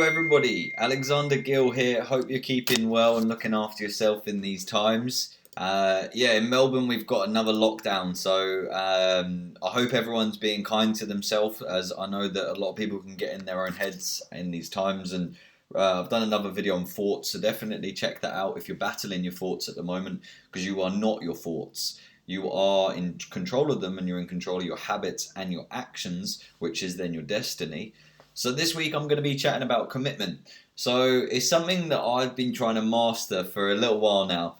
Hello everybody, Alexander Gill here. Hope you're keeping well and looking after yourself in these times. In Melbourne we've got another lockdown, so I hope everyone's being kind to themselves, as I know that a lot of people can get in their own heads in these times. And I've done another video on thoughts, so definitely check that out if you're battling your thoughts at the moment, because you are not your thoughts. You are in control of them, and you're in control of your habits and your actions, which is then your destiny. So this week I'm going to be chatting about commitment. So it's something that I've been trying to master for a little while now.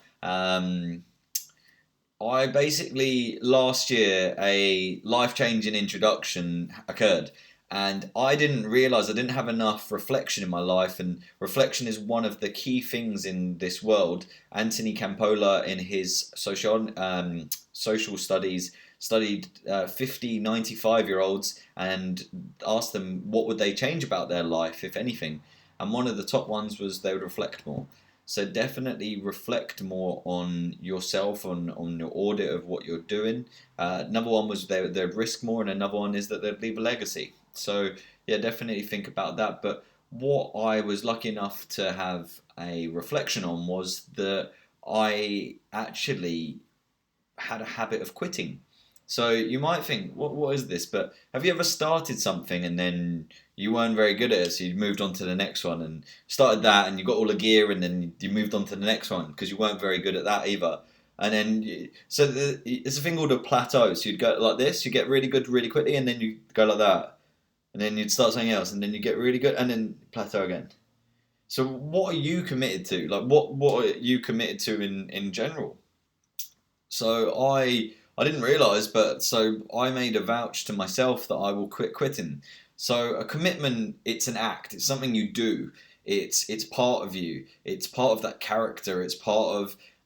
I basically, last year, a life-changing introduction occurred, and I didn't realize I didn't have enough reflection in my life, and reflection is one of the key things in this world. Anthony Campola, in his social studies, studied 50, 95-year-olds and asked them what would they change about their life, if anything. And one of the top ones was they would reflect more. So definitely reflect more on yourself, on your audit of what you're doing. Number one was they'd risk more, and another one is that they'd leave a legacy. So yeah, definitely think about that. But what I was lucky enough to have a reflection on was that I actually had a habit of quitting. So you might think, what is this? But have you ever started something and then you weren't very good at it, so you moved on to the next one and started that, and you got all the gear, and then you moved on to the next one because you weren't very good at that either. And then, it's a thing called a plateau. So you'd go like this, you get really good really quickly, and then you go like that, and then you'd start something else, and then you get really good, and then plateau again. So what are you committed to? Like what are you committed to in general? So I didn't realise, but so I made a vouch to myself that I will quit quitting. So a commitment, it's an act. It's something you do. It's part of you. It's part of that character. It's part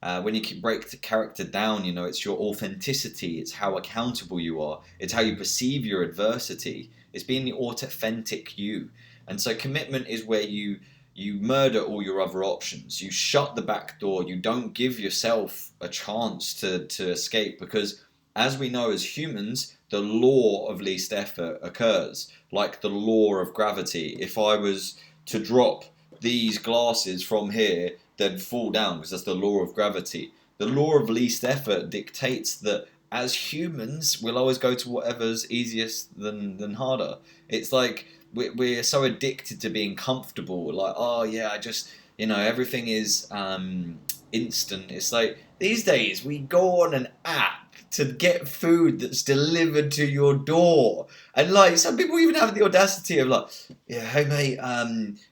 of when you break the character down. It's your authenticity. It's how accountable you are. It's how you perceive your adversity. It's being the authentic you. And so commitment is where you murder all your other options. You shut the back door. You don't give yourself a chance to escape, because as we know as humans, the law of least effort occurs, like the law of gravity. If I was to drop these glasses from here, they'd fall down because that's the law of gravity. The law of least effort dictates that as humans, we'll always go to whatever's easiest than harder. It's like we're so addicted to being comfortable. Like, oh yeah, I just, everything is instant. It's like these days we go on an app to get food that's delivered to your door, and like some people even have the audacity of like, yeah, hey mate,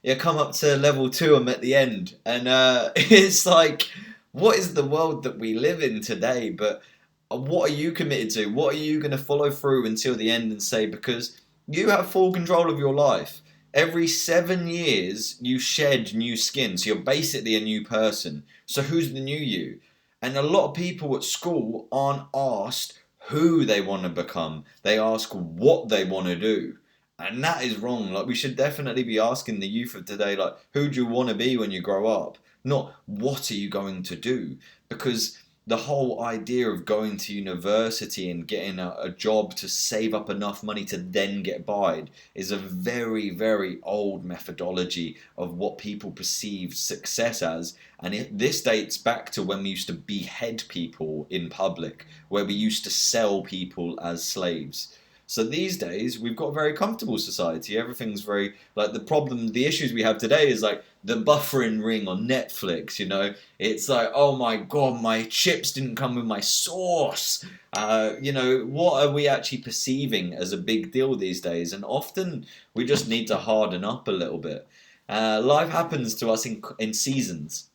yeah, come up to level 2, I'm at the end. And it's like, what is the world that we live in today? But what are you committed to? What are you going to follow through until the end and say? Because you have full control of your life. Every 7 years, you shed new skin. So you're basically a new person. So who's the new you? And a lot of people at school aren't asked who they want to become. They ask what they want to do. And that is wrong. Like, we should definitely be asking the youth of today, like, who do you want to be when you grow up? Not what are you going to do? Because the whole idea of going to university and getting a job to save up enough money to then get by is a very, very old methodology of what people perceive success as. And this dates back to when we used to behead people in public, where we used to sell people as slaves. So these days, we've got a very comfortable society. Everything's very, like, the issues we have today is like the buffering ring on Netflix, It's like, oh my God, my chips didn't come with my sauce. What are we actually perceiving as a big deal these days? And often we just need to harden up a little bit. Life happens to us in seasons.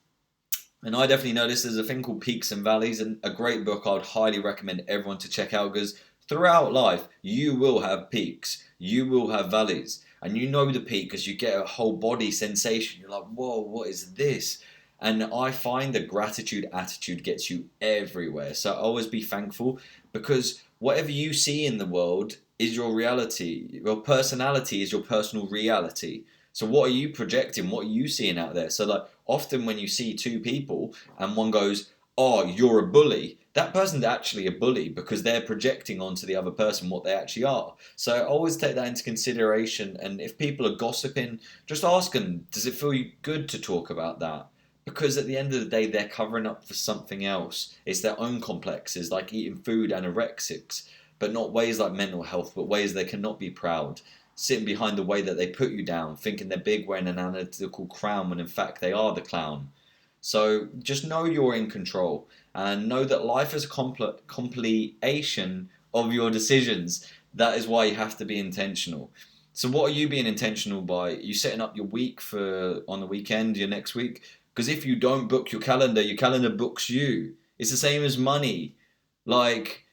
And I definitely know this. There's a thing called Peaks and Valleys, and a great book I'd highly recommend everyone to check out, because throughout life, you will have peaks, you will have valleys, and you know the peak because you get a whole body sensation. You're like, whoa, what is this? And I find the gratitude attitude gets you everywhere. So always be thankful, because whatever you see in the world is your reality. Your personality is your personal reality. So what are you projecting? What are you seeing out there? So like often when you see two people and one goes, oh, you're a bully, that person's actually a bully because they're projecting onto the other person what they actually are. So always take that into consideration. And if people are gossiping, just ask them, does it feel good to talk about that? Because at the end of the day, they're covering up for something else. It's their own complexes, like eating food, anorexics, but not ways like mental health, but ways they cannot be proud. Sitting behind the way that they put you down, thinking they're big, wearing an analytical crown when in fact they are the clown. So just know you're in control and know that life is a compilation of your decisions. That is why you have to be intentional. So what are you being intentional by? Are you setting up your week for on the weekend, your next week? Because if you don't book your calendar books you. It's the same as money. Like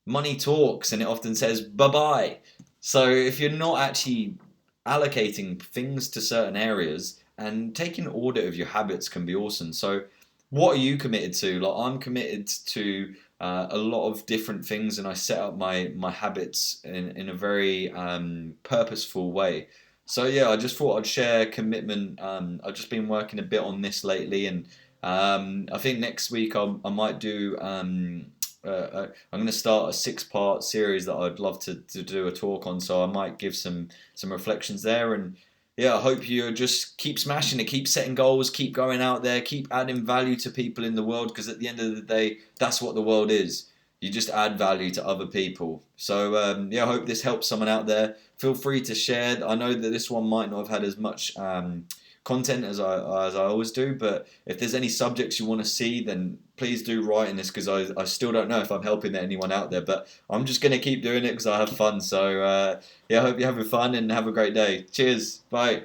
money talks and it often says bye bye. So if you're not actually allocating things to certain areas and taking audit of your habits can be awesome. So what are you committed to? Like I'm committed to a lot of different things and I set up my habits in a very purposeful way. So yeah, I just thought I'd share commitment. I've just been working a bit on this lately and I think next week I might do I'm going to start a 6-part series that I'd love to do a talk on. So I might give some reflections there. And yeah, I hope you just keep smashing it, keep setting goals, keep going out there, keep adding value to people in the world. Because at the end of the day, that's what the world is. You just add value to other people. So yeah, I hope this helps someone out there. Feel free to share. I know that this one might not have had as much content as I always do. But if there's any subjects you want to see, then please do write in this because I still don't know if I'm helping anyone out there. But I'm just going to keep doing it because I have fun. So yeah, I hope you're having fun and have a great day. Cheers. Bye.